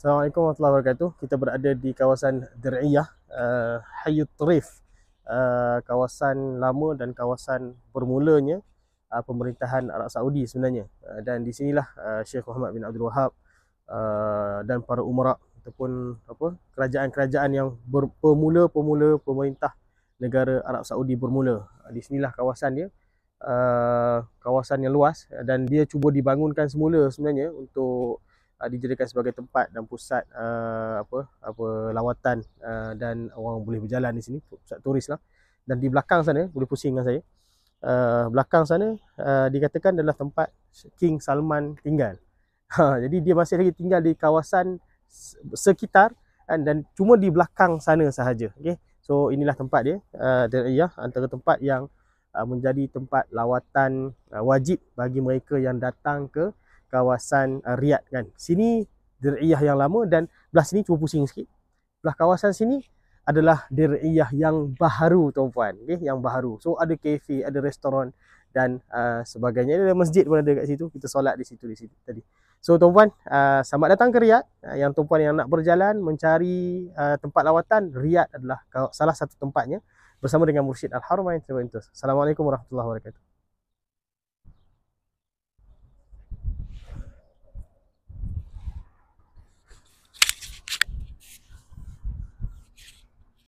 Assalamualaikum warahmatullahi wabarakatuh. Kita berada di kawasan Dir'iyah, Hayyut Tarif, kawasan lama dan kawasan bermulanya pemerintahan Arab Saudi sebenarnya. Dan di sinilah Syekh Muhammad bin Abdul Wahab dan para umara ataupun kerajaan-kerajaan yang pemula pemerintah negara Arab Saudi bermula. Di sinilah kawasan dia, kawasan yang luas, dan dia cuba dibangunkan semula sebenarnya untuk dijadikan sebagai tempat dan pusat lawatan, dan orang boleh berjalan di sini, pusat turis lah. Dan di belakang sana, boleh pusing dengan saya, belakang sana dikatakan adalah tempat King Salman tinggal. Jadi dia masih lagi tinggal di kawasan sekitar, dan cuma di belakang sana sahaja. Okay? So inilah tempat dia, Dir'iyah, antara tempat yang menjadi tempat lawatan wajib bagi mereka yang datang ke kawasan Riyadh kan. Sini Dir'iyah yang lama, dan belah sini cuba pusing sikit. Belah kawasan sini adalah Dir'iyah yang baharu tuan-puan, okay? Yang baharu. So ada kafe, ada restoran dan sebagainya. Ada masjid pun ada kat situ. Kita solat di situ tadi. So tuan-puan, selamat datang ke Riyadh. Yang tuan-puan yang nak berjalan mencari tempat lawatan, Riyadh adalah salah satu tempatnya, bersama dengan Mursyid Al-Haramain. Assalamualaikum warahmatullahi wabarakatuh.